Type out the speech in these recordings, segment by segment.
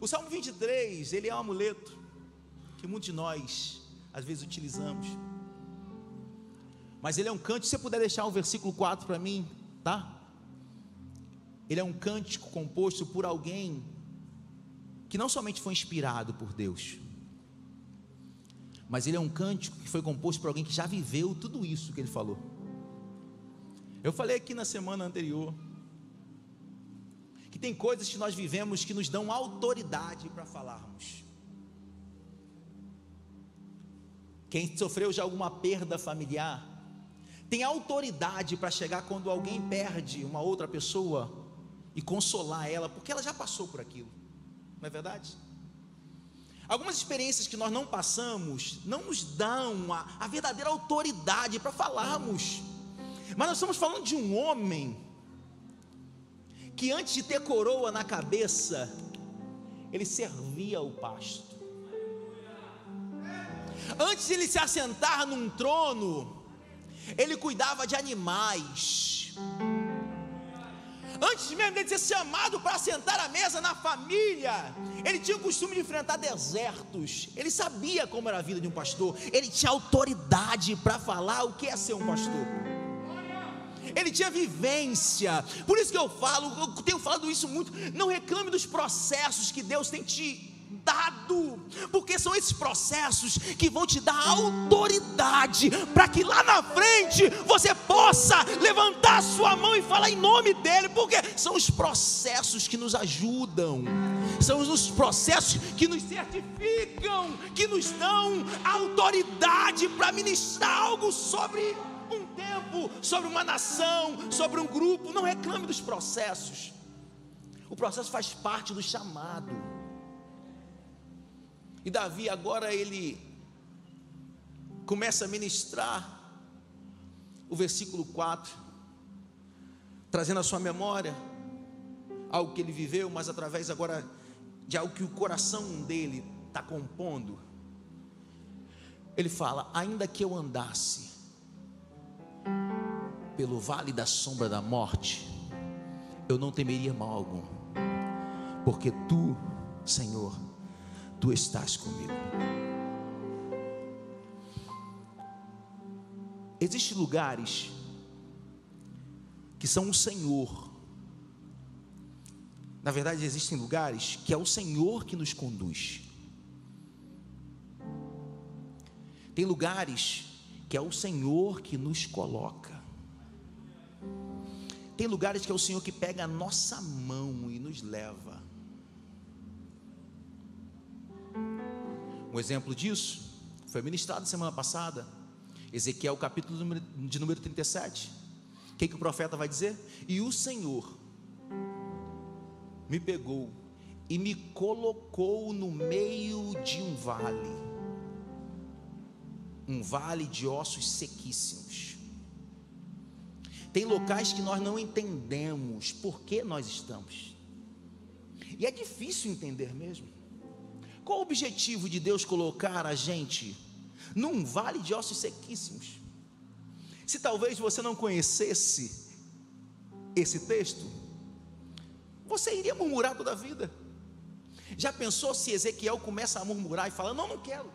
O Salmo 23, ele é um amuleto que muitos de nós às vezes utilizamos, mas ele é um cântico. Se você puder deixar o versículo 4 para mim, tá? Ele é um cântico composto por alguém que não somente foi inspirado por Deus, mas ele é um cântico que foi composto por alguém que já viveu tudo isso que ele falou. Eu falei aqui na semana anterior que tem coisas que nós vivemos que nos dão autoridade para falarmos. Quem sofreu já alguma perda familiar tem autoridade para chegar quando alguém perde uma outra pessoa e consolar ela, porque ela já passou por aquilo, não é verdade? Algumas experiências que nós não passamos não nos dão a verdadeira autoridade para falarmos, mas nós estamos falando de um homem que antes de ter coroa na cabeça, ele servia o pasto. Antes de ele se assentar num trono, ele cuidava de animais. Antes mesmo de ser chamado para sentar à mesa na família, ele tinha o costume de enfrentar desertos. Ele sabia como era a vida de um pastor. Ele tinha autoridade para falar o que é ser um pastor. Ele tinha vivência. Por isso que eu tenho falado isso muito. Não reclame dos processos que Deus tem te dado, porque são esses processos que vão te dar autoridade para que lá na frente você possa levantar a sua mão e falar em nome dele, porque são os processos que nos ajudam, são os processos que nos certificam, que nos dão autoridade para ministrar algo sobre um tempo, sobre uma nação, sobre um grupo. Não reclame dos processos. O processo faz parte do chamado. E Davi agora ele começa a ministrar o versículo 4, trazendo à sua memória algo que ele viveu, mas através agora de algo que o coração dele está compondo. Ele fala: ainda que eu andasse pelo vale da sombra da morte, eu não temeria mal algum, porque tu, Senhor, tu estás comigo. Existem lugares que são o Senhor. Na verdade, existem lugares que é o Senhor que nos conduz. Tem lugares que é o Senhor que nos coloca. Tem lugares que é o Senhor que pega a nossa mão e nos leva. Um exemplo disso foi ministrado semana passada, Ezequiel capítulo de número 37. O que o profeta vai dizer? E o Senhor me pegou e me colocou no meio de um vale de ossos sequíssimos. Tem locais que nós não entendemos por que nós estamos, e é difícil entender mesmo. Qual o objetivo de Deus colocar a gente num vale de ossos sequíssimos? Se talvez você não conhecesse esse texto, você iria murmurar toda a vida. Já pensou se Ezequiel começa a murmurar e fala: não quero,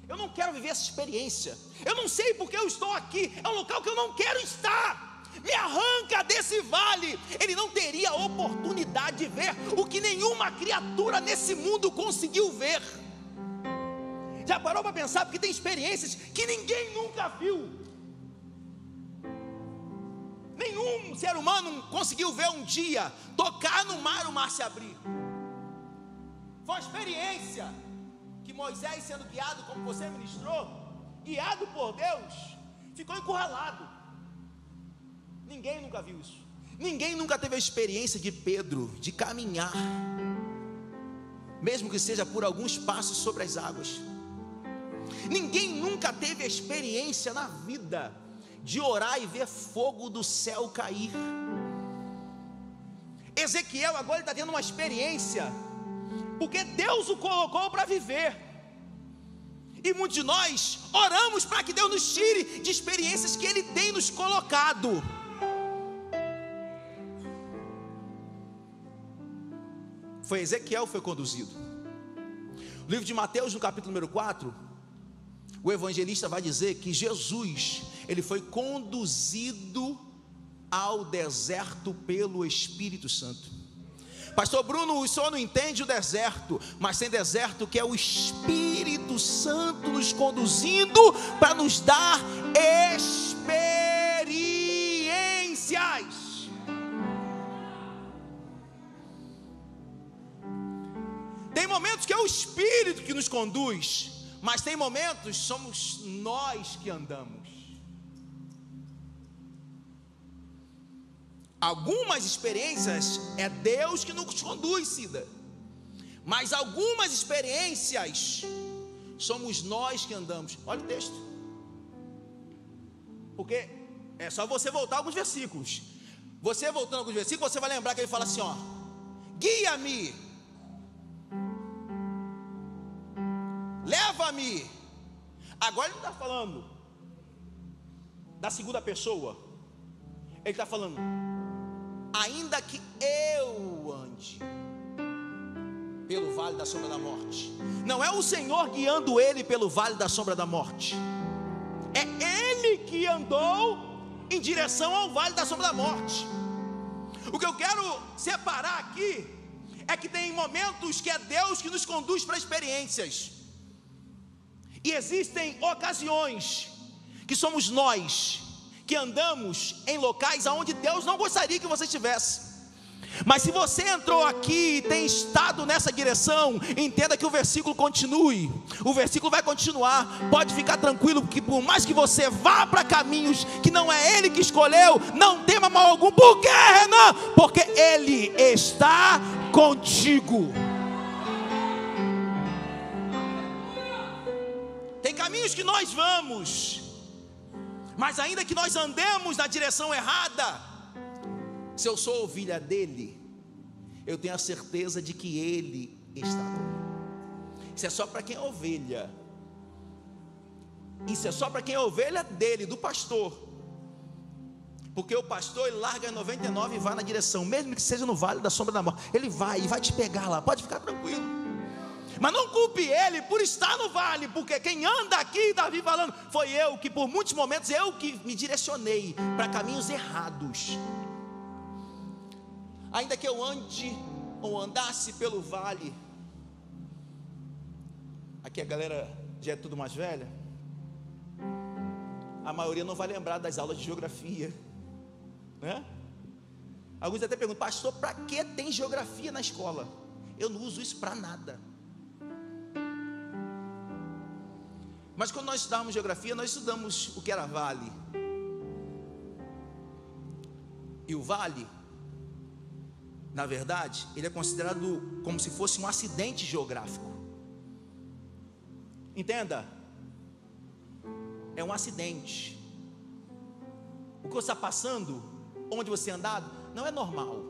eu não quero viver essa experiência, eu não sei porque eu estou aqui, é um local que eu não quero estar, me arranca desse vale. Ele não teria a oportunidade de ver o que nenhuma criatura nesse mundo conseguiu ver. Já parou para pensar? Porque tem experiências que ninguém nunca viu. Nenhum ser humano conseguiu ver um dia tocar no mar, o mar se abrir. Foi uma experiência que Moisés, sendo guiado como você ministrou, guiado por Deus, ficou encurralado. Ninguém nunca viu isso. Ninguém nunca teve a experiência de Pedro, de caminhar, mesmo que seja por alguns passos sobre as águas. Ninguém nunca teve a experiência na vida de orar e ver fogo do céu cair. Ezequiel agora está tendo uma experiência, porque Deus o colocou para viver. E muitos de nós oramos para que Deus nos tire de experiências que Ele tem nos colocado. Foi Ezequiel que foi conduzido. livro de Mateus, no capítulo número 4, o evangelista vai dizer que Jesus, ele foi conduzido ao deserto pelo Espírito Santo. Pastor Bruno, o senhor não entende o deserto, mas tem deserto que é o Espírito Santo nos conduzindo para nos dar experiências. Tem momentos que é o Espírito que nos conduz, mas tem momentos somos nós que andamos. Algumas experiências é Deus que nos conduz, Cida, mas algumas experiências somos nós que andamos. Olha o texto, porque é só você voltar alguns versículos. Você voltando alguns versículos, você vai lembrar que ele fala assim, ó: guia-me, leva-me. Agora ele não está falando da segunda pessoa, ele está falando: ainda que eu ande pelo vale da sombra da morte. Não é o Senhor guiando ele pelo vale da sombra da morte, é ele que andou em direção ao vale da sombra da morte. O que eu quero separar aqui é que tem momentos que é Deus que nos conduz para experiências, e existem ocasiões que somos nós que andamos em locais aonde Deus não gostaria que você estivesse. Mas se você entrou aqui e tem estado nessa direção, entenda que o versículo continue. O versículo vai continuar. Pode ficar tranquilo, porque por mais que você vá para caminhos que não é Ele que escolheu, não tema mal algum. Por quê, Renan? Porque Ele está contigo. Tem caminhos que nós vamos, mas ainda que nós andemos na direção errada, se eu sou ovelha dele, eu tenho a certeza de que ele está comigo. Isso é só para quem é ovelha. Isso é só para quem é ovelha dele, do pastor. Porque o pastor, ele larga 99 e vai na direção, mesmo que seja no vale da sombra da morte, ele vai e vai te pegar lá, pode ficar tranquilo. Mas não culpe ele por estar no vale, porque quem anda aqui, Davi falando, foi eu que por muitos momentos, eu que me direcionei para caminhos errados. Ainda que eu ande ou andasse pelo vale, aqui a galera já é tudo mais velha, a maioria não vai lembrar das aulas de geografia, né? Alguns até perguntam: pastor, para que tem geografia na escola? Eu não uso isso para nada. Mas quando nós estudávamos geografia, nós estudamos o que era vale. E o vale, na verdade, ele é considerado como se fosse um acidente geográfico. Entenda, é um acidente. O que você está passando, onde você andado, não é normal.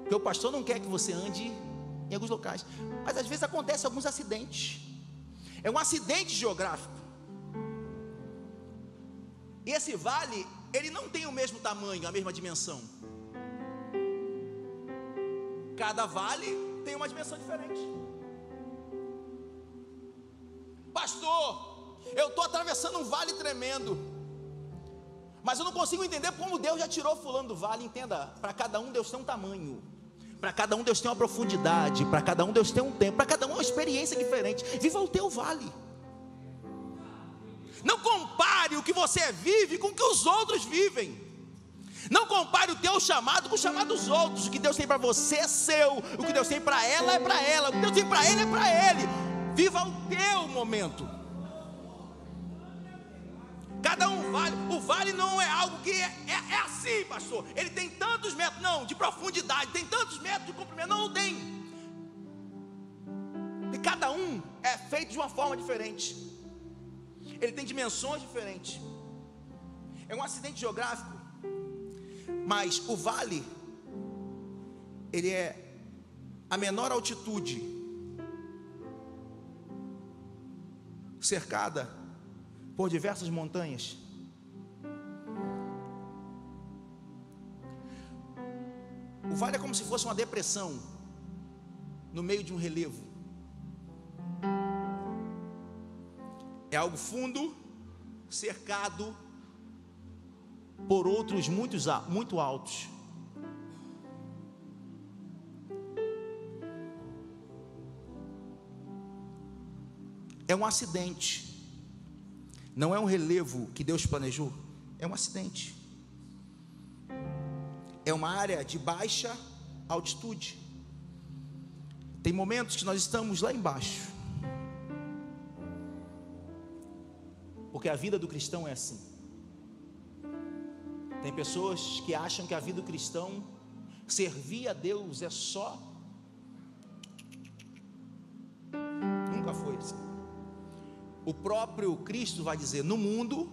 Porque o pastor não quer que você ande em alguns locais, mas às vezes acontecem alguns acidentes. É um acidente geográfico. E esse vale, ele não tem o mesmo tamanho, a mesma dimensão. Cada vale tem uma dimensão diferente. Pastor, eu estou atravessando um vale tremendo, mas eu não consigo entender como Deus já tirou fulano do vale. Entenda, para cada um Deus tem um tamanho, para cada um Deus tem uma profundidade, para cada um Deus tem um tempo, para cada um é uma experiência diferente. Viva o teu vale. Não compare o que você vive com o que os outros vivem. Não compare o teu chamado com o chamado dos outros. O que Deus tem para você é seu, o que Deus tem para ela é para ela, o que Deus tem para ele é para ele. Viva o teu momento. Cada um vale. O vale não é algo que é assim, pastor. Ele tem tantos metros, não, de profundidade, tem tantos metros de comprimento, não tem. E cada um é feito de uma forma diferente. Ele tem dimensões diferentes. É um acidente geográfico. Mas o vale, ele é a menor altitude, cercada por diversas montanhas. O vale é como se fosse uma depressão no meio de um relevo. é algo fundo, cercado por outros muito altos. É um acidente, não é um relevo que Deus planejou, é um acidente. É uma área de baixa altitude. Tem momentos que nós estamos lá embaixo, porque a vida do cristão é assim. Tem pessoas que acham que a vida do cristão, servir a Deus é só. Nunca foi assim. O próprio Cristo vai dizer: no mundo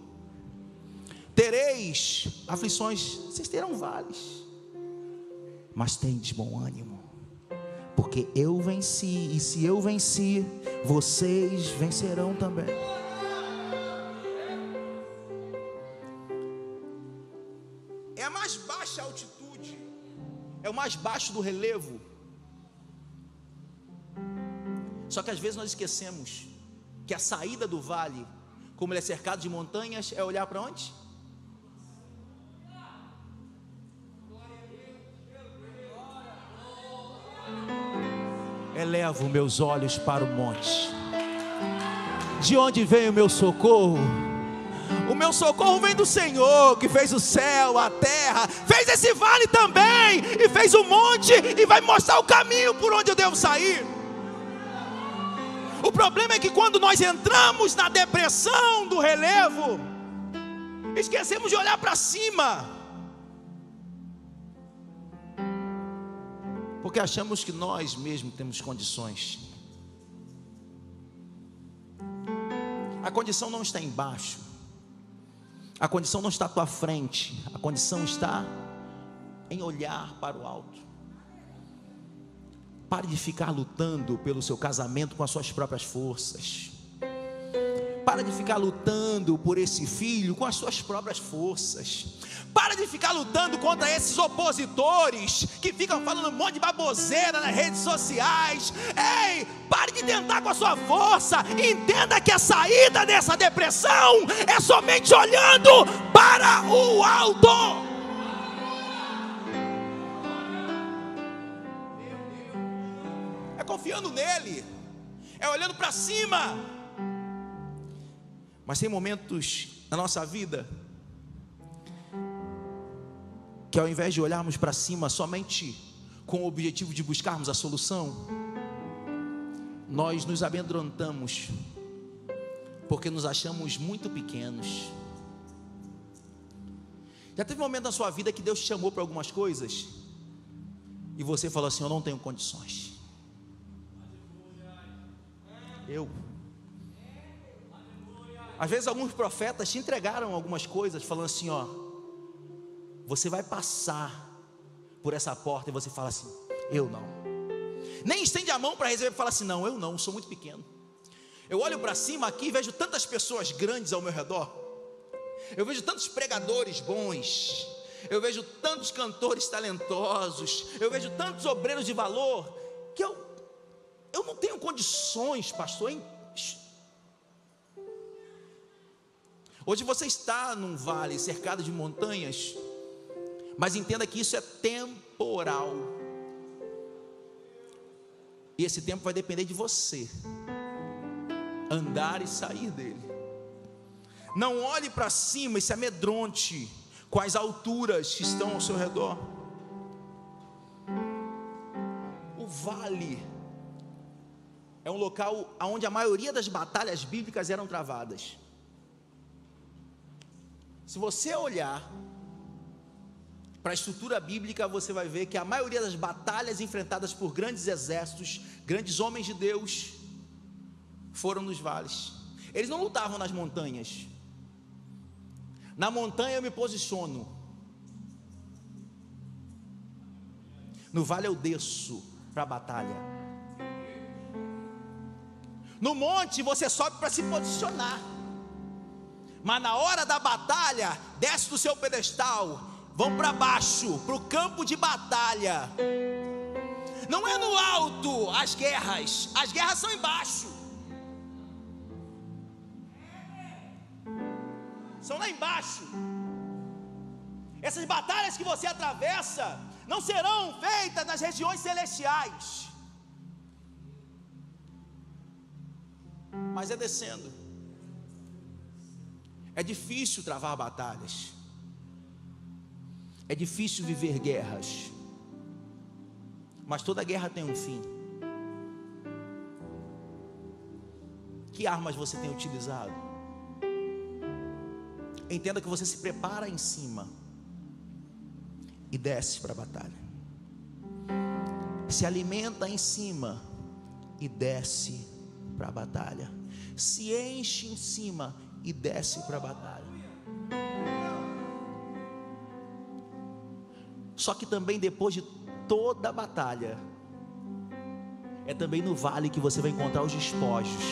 tereis aflições, vocês terão vales, mas tendes bom ânimo, porque eu venci, e se eu venci, vocês vencerão também. É a mais baixa altitude, é o mais baixo do relevo. Só que às vezes nós esquecemos que a saída do vale, como ele é cercado de montanhas, é olhar para onde? Elevo meus olhos para o monte. De onde vem o meu socorro? O meu socorro vem do Senhor, que fez o céu, a terra, fez esse vale também, e fez o monte, e vai mostrar o caminho por onde eu devo sair. O problema é que quando nós entramos na depressão do relevo, esquecemos de olhar para cima, porque achamos que nós mesmos temos condições. A condição não está embaixo, a condição não está à tua frente, a condição está em olhar para o alto. Pare de ficar lutando pelo seu casamento com as suas próprias forças. Para de ficar lutando por esse filho com as suas próprias forças. Para de ficar lutando contra esses opositores que ficam falando um monte de baboseira nas redes sociais. Ei, pare de tentar com a sua força. Entenda que a saída dessa depressão é somente olhando para o alto. Confiando nele, é olhando para cima. Mas tem momentos na nossa vida que, ao invés de olharmos para cima somente com o objetivo de buscarmos a solução, nós nos amedrontamos, porque nos achamos muito pequenos. Já teve um momento na sua vida que Deus te chamou para algumas coisas e você falou assim: eu não tenho condições. Às vezes alguns profetas te entregaram algumas coisas, falando assim: ó, você vai passar por essa porta, e você fala assim: eu não. Nem estende a mão para receber e fala assim: não, eu não, sou muito pequeno. Eu olho para cima aqui e vejo tantas pessoas grandes ao meu redor. Eu vejo tantos pregadores bons, eu vejo tantos cantores talentosos, eu vejo tantos obreiros de valor, que eu não tenho condições, pastor, hein? Hoje você está num vale cercado de montanhas, mas entenda que isso é temporal, e esse tempo vai depender de você andar e sair dele. Não olhe para cima e se amedronte com as alturas que estão ao seu redor. O vale é um local onde a maioria das batalhas bíblicas eram travadas. Se você olhar para a estrutura bíblica, você vai ver que a maioria das batalhas enfrentadas por grandes exércitos, grandes homens de Deus, foram nos vales. Eles não lutavam nas montanhas. Na montanha eu me posiciono, no vale eu desço para a batalha. No monte você sobe para se posicionar, mas na hora da batalha, desce do seu pedestal, vão para baixo, para o campo de batalha. Não é no alto as guerras são embaixo. são lá embaixo. Essas batalhas que você atravessa não serão feitas nas regiões celestiais, mas é descendo. É difícil travar batalhas, é difícil viver guerras, mas toda guerra tem um fim. Que armas você tem utilizado? Entenda que você se prepara em cima e desce para a batalha. Se alimenta em cima e desce para a batalha. Se enche em cima e desce para a batalha. Só que também depois de toda a batalha, é também no vale que você vai encontrar os despojos.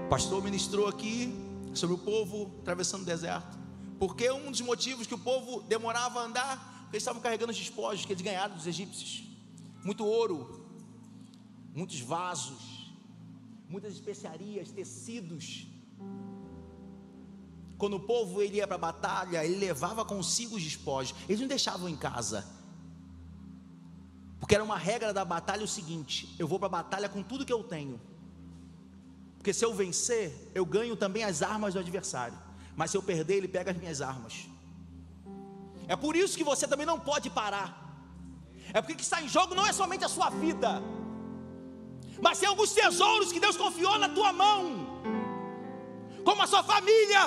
O pastor ministrou aqui sobre o povo atravessando o deserto. Porque um dos motivos que o povo demorava a andar, porque eles estavam carregando os despojos que eles ganharam dos egípcios. Muito ouro, muitos vasos, muitas especiarias, tecidos. Quando o povo ia para a batalha, ele levava consigo os despojos. Eles não deixavam em casa, porque era uma regra da batalha o seguinte: eu vou para a batalha com tudo que eu tenho, porque se eu vencer, eu ganho também as armas do adversário, mas se eu perder, ele pega as minhas armas. É por isso que você também não pode parar. É porque o que está em jogo não é somente a sua vida, mas tem alguns tesouros que Deus confiou na tua mão, como a sua família,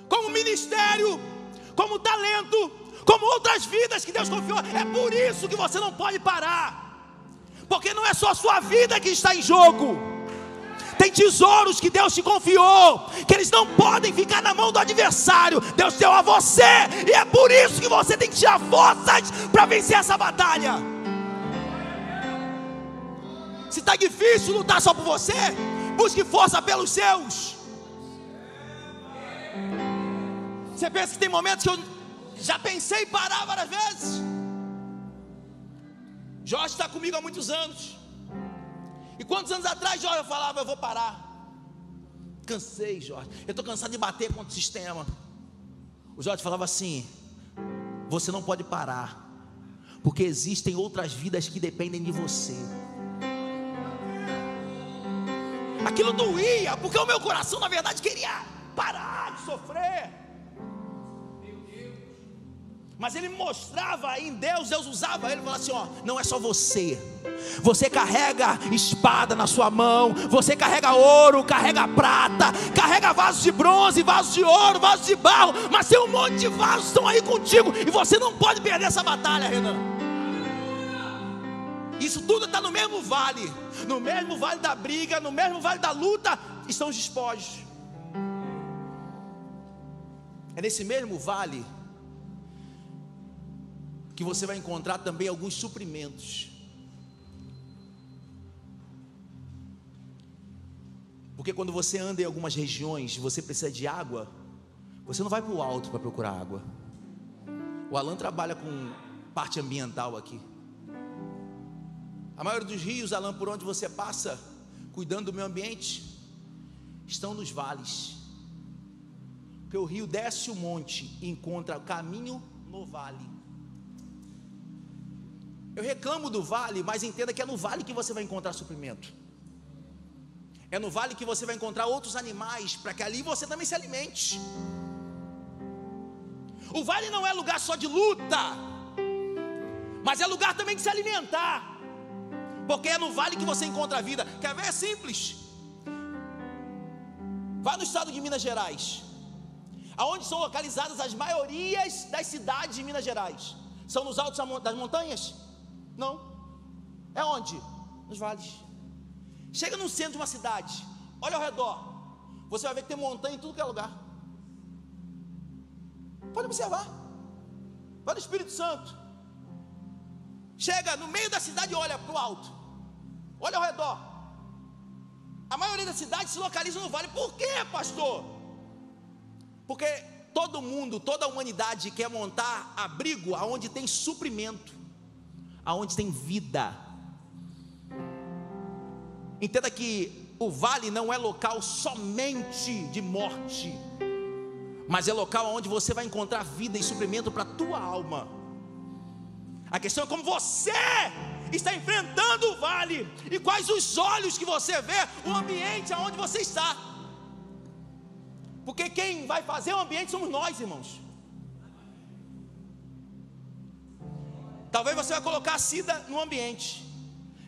como ministério, como talento, como outras vidas que Deus confiou. É por isso que você não pode parar, porque não é só a sua vida que está em jogo. Tem tesouros que Deus te confiou, que eles não podem ficar na mão do adversário. Deus deu a você, e é por isso que você tem que tirar forças para vencer essa batalha. Se está difícil lutar só por você, busque força pelos seus. Você pensa que tem momentos que eu já pensei em parar várias vezes. Jorge está comigo há muitos anos. E quantos anos atrás, Jorge, eu falava: eu vou parar. Cansei, Jorge, eu estou cansado de bater contra o sistema. O Jorge falava assim: você não pode parar, porque existem outras vidas que dependem de você. Aquilo doía, porque o meu coração na verdade queria parar de sofrer. Mas ele mostrava em Deus, Deus usava ele e falava assim: ó, não é só você. Você carrega espada na sua mão, você carrega ouro, carrega prata, carrega vasos de bronze, vasos de ouro, vasos de barro, mas tem um monte de vasos que estão aí contigo, e você não pode perder essa batalha, Renan. Isso tudo está no mesmo vale da briga, no mesmo vale da luta, estão os despojos. É nesse mesmo vale que você vai encontrar também alguns suprimentos. Porque quando você anda em algumas regiões, você precisa de água, você não vai para o alto para procurar água. O Alan trabalha com parte ambiental aqui. A maioria dos rios, Alan, por onde você passa, cuidando do meio ambiente, estão nos vales. Porque o rio desce o monte e encontra o caminho no vale. Eu reclamo do vale, mas entenda que é no vale que você vai encontrar suprimento. É no vale que você vai encontrar outros animais, para que ali você também se alimente. O vale não é lugar só de luta, mas é lugar também de se alimentar, porque é no vale que você encontra a vida. Quer ver? É simples. Vai no estado de Minas Gerais, aonde são localizadas as maiorias das cidades de Minas Gerais. São nos altos das montanhas? Não. É onde? Nos vales. Chega no centro de uma cidade, olha ao redor, você vai ver que tem montanha em tudo que é lugar. Pode observar. Vai no Espírito Santo, chega no meio da cidade e olha para o alto, olha ao redor. A maioria das cidades se localiza no vale. Por quê, pastor? Porque todo mundo, toda a humanidade quer montar abrigo aonde tem suprimento, aonde tem vida. Entenda que o vale não é local somente de morte, mas é local onde você vai encontrar vida e suprimento para a tua alma. A questão é como você está enfrentando o vale e quais os olhos que você vê, o ambiente aonde você está. Porque quem vai fazer o ambiente somos nós, irmãos. Talvez você vai colocar a Cida no ambiente,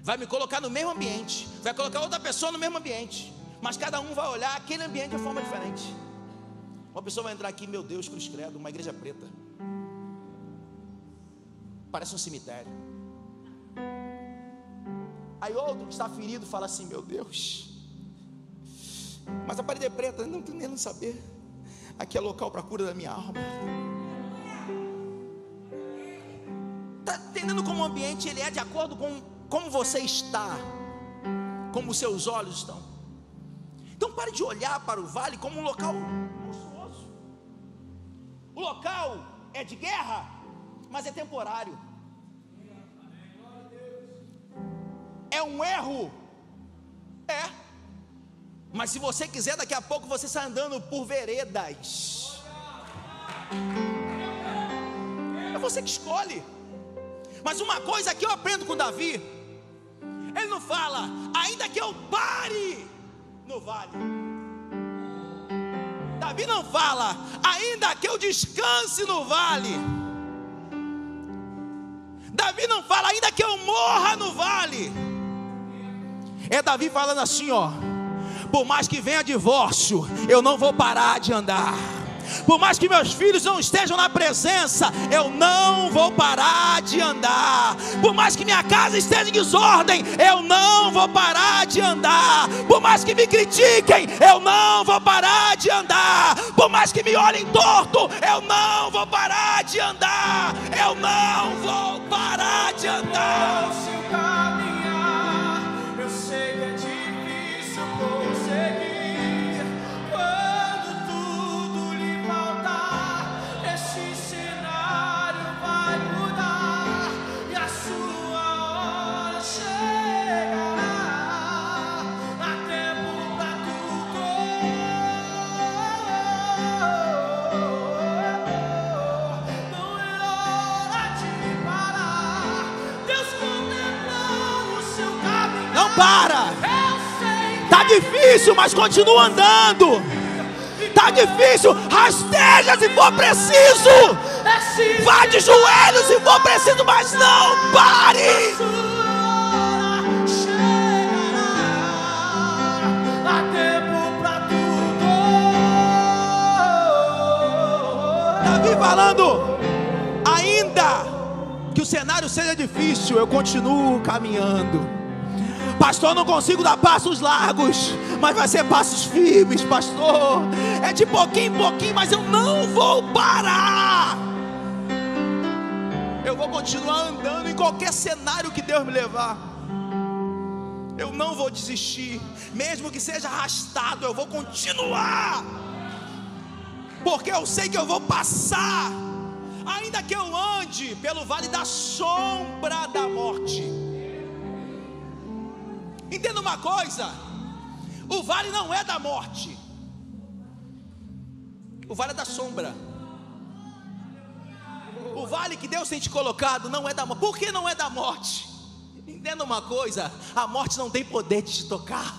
vai me colocar no mesmo ambiente, vai colocar outra pessoa no mesmo ambiente, mas cada um vai olhar aquele ambiente de forma diferente. Uma pessoa vai entrar aqui, meu Deus, cruz credo, uma igreja preta, parece um cemitério. Aí outro que está ferido fala assim, meu Deus, mas a parede é preta, não estou nem a saber, aqui é local para a cura da minha alma. Está entendendo como o ambiente ele é de acordo com como você está, como os seus olhos estão. Então pare de olhar para o vale como um local monstruoso. O local é de guerra, mas é temporário. É um erro? É. Mas se você quiser, daqui a pouco você está andando por veredas. É você que escolhe. Mas uma coisa que eu aprendo com Davi, ele não fala, ainda que eu pare no vale. Davi não fala, ainda que eu descanse no vale. Davi não fala, ainda que eu morra no vale. É Davi falando assim, ó, por mais que venha divórcio, eu não vou parar de andar. Por mais que meus filhos não estejam na presença, eu não vou parar de andar. Por mais que minha casa esteja em desordem, eu não vou parar de andar. Por mais que me critiquem, eu não vou parar de andar. Por mais que me olhem torto, eu não vou parar de andar. Eu não vou parar de andar. Se caminhar, eu sei que é difícil conseguir. Para, tá difícil, mas continua andando. Tá difícil, rasteja se for preciso, vá de joelhos se for preciso, mas não pare. Davi falando, ainda que o cenário seja difícil, eu continuo caminhando. Pastor, não consigo dar passos largos, mas vai ser passos firmes, pastor. É de pouquinho em pouquinho, mas eu não vou parar. Eu vou continuar andando em qualquer cenário que Deus me levar. Eu não vou desistir, mesmo que seja arrastado, eu vou continuar. Porque eu sei que eu vou passar, ainda que eu ande pelo vale da sombra da morte. Entenda uma coisa, o vale não é da morte, o vale é da sombra. O vale que Deus tem te colocado não é da morte. Por que não é da morte? Entenda uma coisa, a morte não tem poder de te tocar.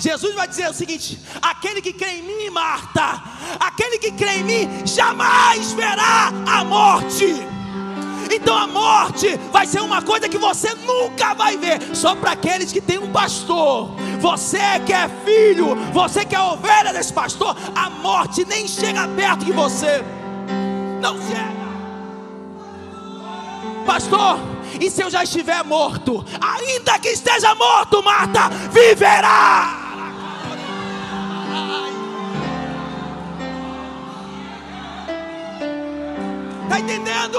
Jesus vai dizer o seguinte: aquele que crê em mim, Marta, aquele que crê em mim jamais verá a morte. Então a morte vai ser uma coisa que você nunca vai ver, só para aqueles que têm um pastor. Você que é filho, você que é ovelha desse pastor, a morte nem chega perto de você. Não chega. Pastor, e se eu já estiver morto? Ainda que esteja morto, Marta, viverá. Está entendendo?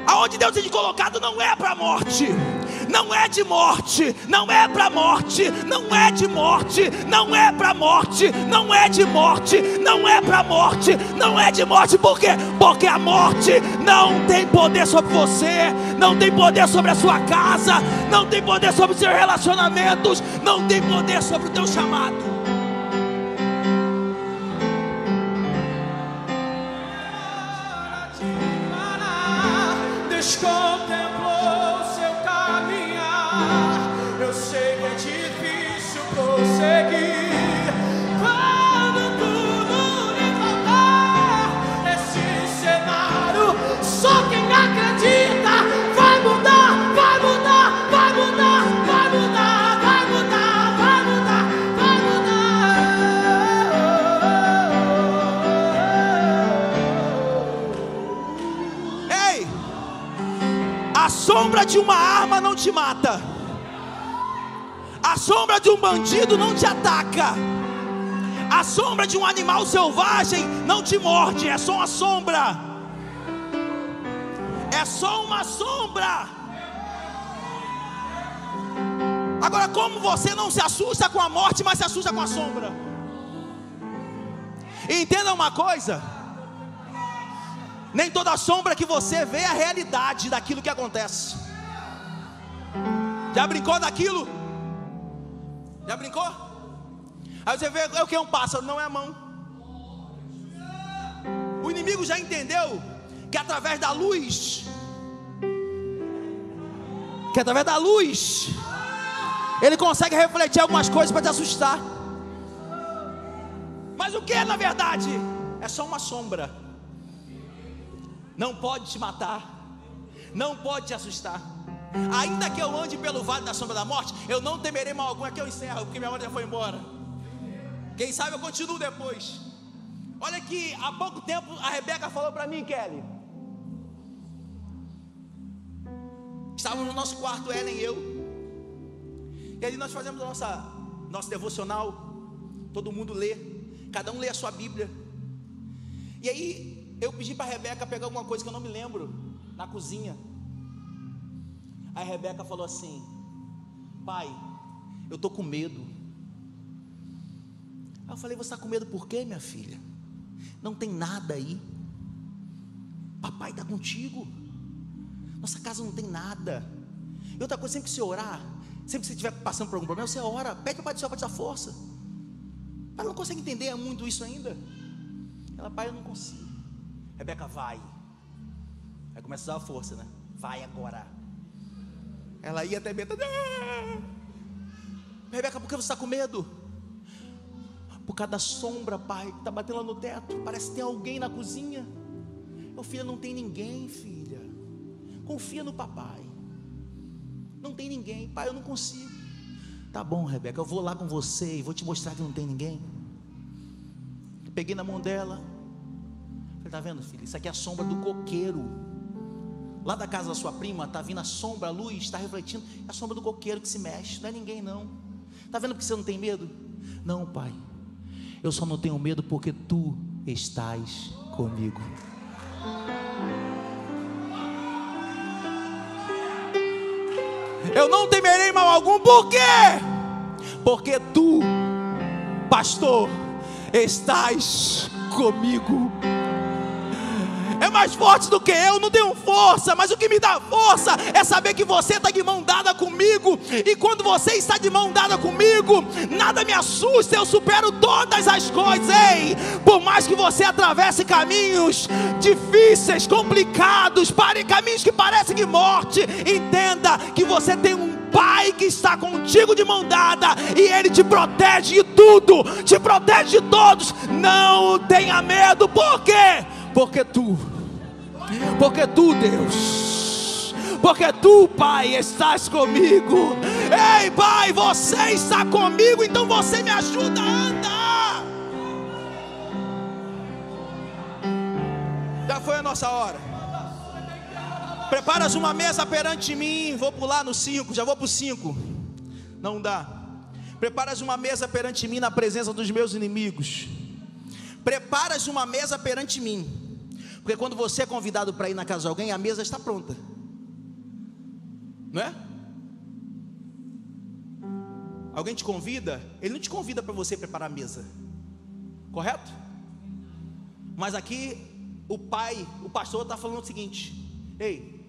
Aonde Deus tem te colocado não é para a morte, não é de morte, não é para morte, não é de morte, não é para morte, não é de morte, não é para morte, não é de morte. Por quê? Porque a morte não tem poder sobre você, não tem poder sobre a sua casa, não tem poder sobre os seus relacionamentos, não tem poder sobre o teu chamado. Contemplou seu caminhar. Eu sei que é difícil prosseguir. Quando tudo lhe faltar nesse cenário, só quem acredita vai mudar, vai mudar, vai mudar, vai mudar, vai mudar, vai mudar, vai mudar. Ei! A sombra de uma arma não te mata. A sombra de um bandido não te ataca. A sombra de um animal selvagem não te morde. É só uma sombra. É só uma sombra. Agora, como você não se assusta com a morte, mas se assusta com a sombra? Entenda uma coisa: nem toda sombra que você vê é a realidade daquilo que acontece. Já brincou daquilo? Já brincou? Aí você vê, é o que? Um pássaro, não é a mão. O inimigo já entendeu que através da luz, ele consegue refletir algumas coisas para te assustar. Mas o que é na verdade? É só uma sombra. Não pode te matar, não pode te assustar. Ainda que eu ande pelo vale da sombra da morte, eu não temerei mal algum. Aqui eu encerro, porque minha mãe já foi embora. Quem sabe eu continuo depois. Olha que há pouco tempo a Rebeca falou para mim, Kelly. Estávamos no nosso quarto, Ellen e eu. E ali nós fazemos nosso devocional. Todo mundo lê, cada um lê a sua Bíblia. E aí eu pedi para a Rebeca pegar alguma coisa que eu não me lembro na cozinha. Aí a Rebeca falou assim: pai, eu estou com medo. Aí eu falei: você está com medo por quê, minha filha? Não tem nada aí. Papai está contigo. Nossa casa não tem nada. E outra coisa, sempre que você orar, sempre que você estiver passando por algum problema, você ora, pede para o Pai do Céu para te dar força. Ela não consegue entender muito isso ainda. Ela: pai, eu não consigo. Rebeca, vai. Aí começa a usar a força, né? Vai agora. Ela ia até medo. Rebeca, por que você está com medo? Por causa da sombra, pai, que está batendo lá no teto. Parece que tem alguém na cozinha. Meu filho, não tem ninguém, filha. Confia no papai. Não tem ninguém, pai, eu não consigo. Tá bom, Rebeca, eu vou lá com você e vou te mostrar que não tem ninguém. Peguei na mão dela. Falei: tá vendo, filha? Isso aqui é a sombra do coqueiro. Lá da casa da sua prima está vindo a sombra, a luz está refletindo. É a sombra do coqueiro que se mexe. Não é ninguém não. Está vendo porque você não tem medo? Não, pai, eu só não tenho medo porque tu estás comigo. Eu não temerei mal algum. Por quê? Porque tu, pastor, estás comigo. É mais forte do que eu, não tenho força, mas o que me dá força é saber que você está de mão dada comigo. E quando você está de mão dada comigo, nada me assusta, eu supero todas as coisas. Ei, por mais que você atravesse caminhos difíceis, complicados, caminhos que parecem de morte, entenda que você tem um Pai que está contigo de mão dada, e Ele te protege de tudo, te protege de todos. Não tenha medo. Por quê? Porque tu, Deus, porque tu, Pai, estás comigo. Ei, Pai, você está comigo, então você me ajuda a andar. Já foi a nossa hora. Preparas uma mesa perante mim. Vou pular no 5, já vou para o 5. Não dá. Preparas uma mesa perante mim na presença dos meus inimigos. Preparas uma mesa perante mim. Porque quando você é convidado para ir na casa de alguém, a mesa está pronta, não é? alguém te convida, ele não te convida para você preparar a mesa, correto? Mas aqui o pastor está falando o seguinte: ei,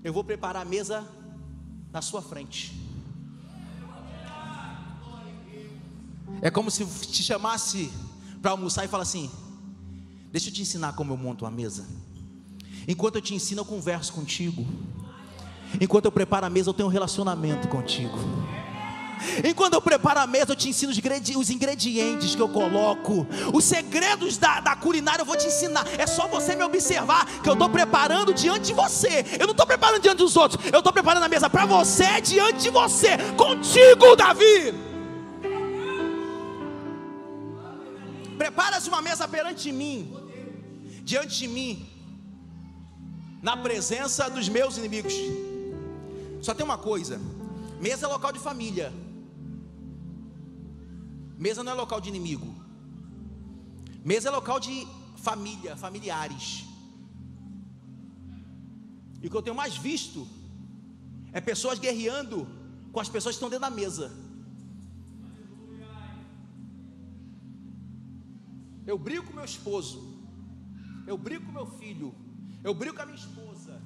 eu vou preparar a mesa na sua frente. É como se te chamasse para almoçar e fala assim: deixa eu te ensinar como eu monto uma mesa. Enquanto eu te ensino, eu converso contigo. Enquanto eu preparo a mesa, eu tenho um relacionamento contigo. Enquanto eu preparo a mesa, eu te ensino os ingredientes que eu coloco. Os segredos da culinária eu vou te ensinar. É só você me observar que eu estou preparando diante de você. Eu não estou preparando diante dos outros. Eu estou preparando a mesa para você, diante de você. Contigo, Davi. Prepara-se uma mesa perante mim, diante de mim, na presença dos meus inimigos. Só tem uma coisa: mesa é local de família, mesa não é local de inimigo. Mesa é local de família, familiares. E o que eu tenho mais visto é pessoas guerreando com as pessoas que estão dentro da mesa. Eu brigo com meu esposo, eu brigo com meu filho, eu brigo com a minha esposa.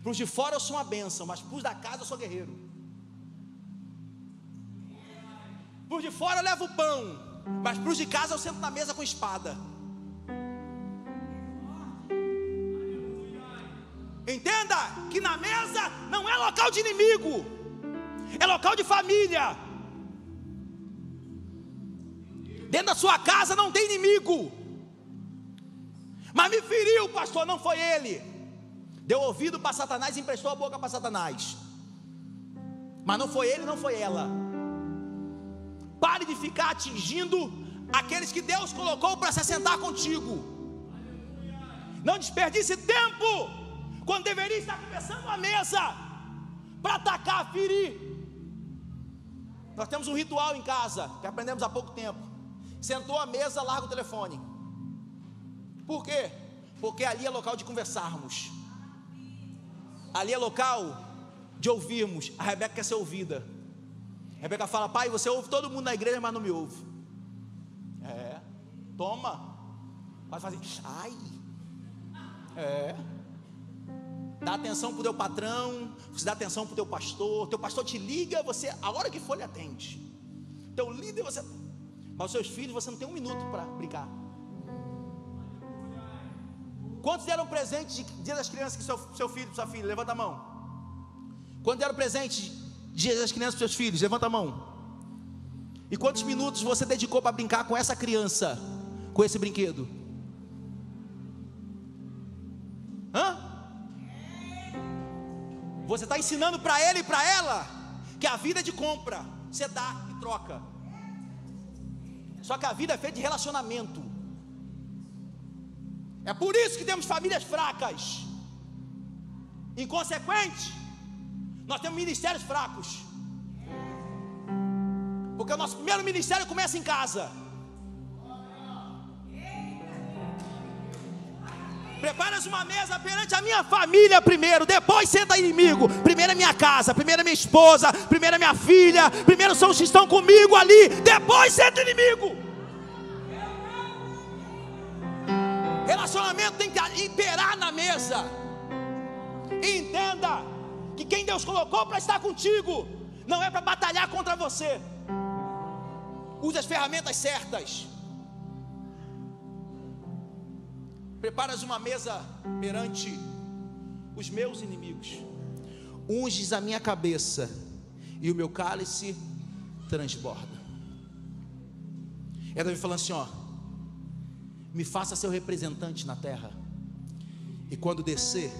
Para os de fora eu sou uma bênção, mas para os da casa eu sou guerreiro. Para os de fora eu levo pão, mas para os de casa eu sento na mesa com espada. Entenda que na mesa não é local de inimigo, é local de família. Dentro da sua casa não tem inimigo. Mas me feriu, pastor, não foi ele. Deu ouvido para Satanás e emprestou a boca para Satanás. Mas não foi ele, não foi ela. Pare de ficar atingindo aqueles que Deus colocou para se assentar contigo. Não desperdice tempo quando deveria estar começando a mesa para atacar, ferir. Nós temos um ritual em casa que aprendemos há pouco tempo. Sentou à mesa, larga o telefone. Por quê? Porque ali é local de conversarmos. Ali é local de ouvirmos. A Rebeca quer ser ouvida. A Rebeca fala: pai, você ouve todo mundo na igreja, mas não me ouve. Toma. Vai fazer, ai. Dá atenção para o teu patrão, você dá atenção para o teu pastor te liga, você, a hora que for, ele atende. Teu líder, você... Mas os seus filhos, você não tem um minuto para brincar. Quantos deram presente de Dia das Crianças que seu filho, sua filha? Levanta a mão. Quantos deram presente de Dia das Crianças para seus filhos? Levanta a mão. E quantos minutos você dedicou para brincar com essa criança, com esse brinquedo? Você está ensinando para ele e para ela que a vida é de compra. Você dá e troca. Só que a vida é feita de relacionamento. É por isso que temos famílias fracas. Inconsequente, nós temos ministérios fracos. Porque o nosso primeiro ministério começa em casa. Prepara-se uma mesa perante a minha família primeiro, depois senta inimigo. Primeiro é minha casa, primeiro é minha esposa, primeiro é minha filha, primeiro são os que estão comigo ali, depois senta inimigo. Relacionamento tem que imperar na mesa. E entenda que quem Deus colocou para estar contigo não é para batalhar contra você. Use as ferramentas certas. Preparas uma mesa perante os meus inimigos. Unges a minha cabeça e o meu cálice transborda. É Davi falando assim, ó: me faça seu representante na terra. E quando descer,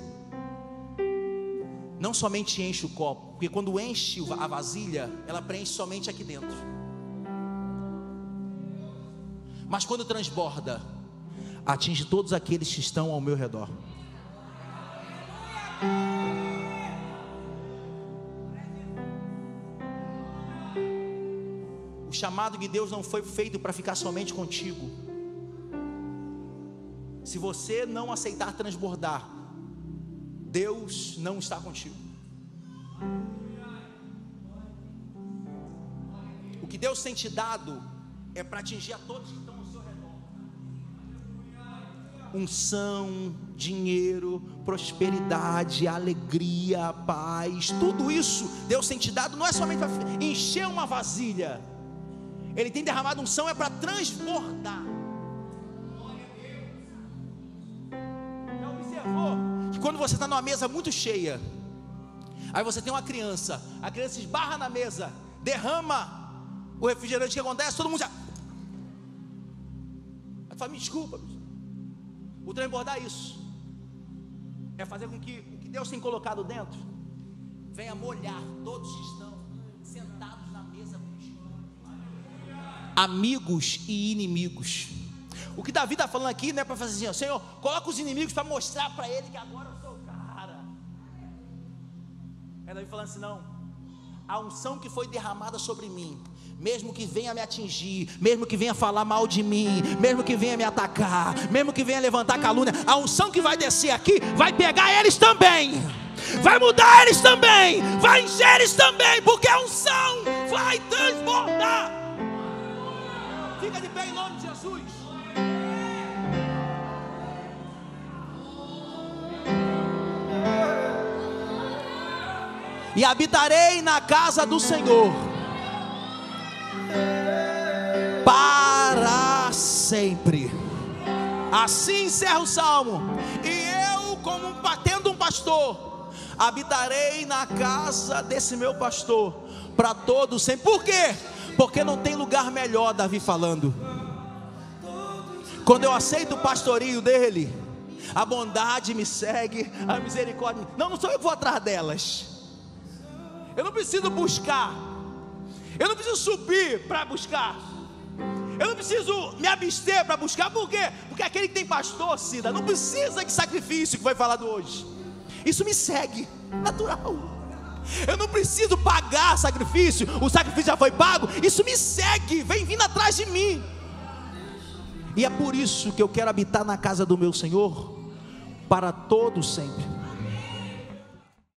não somente enche o copo, porque quando enche a vasilha, ela preenche somente aqui dentro. Mas quando transborda, atinge todos aqueles que estão ao meu redor. O chamado de Deus não foi feito para ficar somente contigo. Se você não aceitar transbordar, Deus não está contigo. o que Deus tem te dado é para atingir a todos que estão ao seu redor. Unção, dinheiro, prosperidade, alegria, paz, tudo isso Deus tem te dado, não é somente para encher uma vasilha. Ele tem derramado unção é para transbordar. Já observou que quando você está numa mesa muito cheia, aí você tem uma criança, a criança esbarra na mesa, derrama o refrigerante, o que acontece? Todo mundo já... Aí fala, me desculpa. O transbordar é isso, é fazer com que o que Deus tem colocado dentro venha molhar todos que estão sentados na mesa contigo, amigos e inimigos. O que Davi está falando aqui não é para fazer assim, ó, Senhor, coloca os inimigos para mostrar para ele que agora eu sou o cara. É Davi falando assim, não, a unção que foi derramada sobre mim, mesmo que venha me atingir, mesmo que venha falar mal de mim, mesmo que venha me atacar, mesmo que venha levantar calúnia, a unção que vai descer aqui, vai pegar eles também, vai mudar eles também, vai encher eles também, porque a unção vai transbordar. Fica de pé em nome de Jesus. E habitarei na casa do Senhor para sempre. Assim encerra o salmo. E eu, como tendo um pastor, habitarei na casa desse meu pastor para todo sempre. Por quê? Porque não tem lugar melhor. Davi falando, quando eu aceito o pastorio dele, a bondade me segue, a misericórdia. Não sou eu que vou atrás delas. Eu não preciso buscar, eu não preciso subir para buscar, eu não preciso me abster para buscar. Por quê? Porque aquele que tem pastor, Cida, não precisa de sacrifício, que foi falado hoje. Isso me segue, natural. Eu não preciso pagar sacrifício, o sacrifício já foi pago. Isso me segue, vem vindo atrás de mim. E é por isso que eu quero habitar na casa do meu Senhor para todo sempre.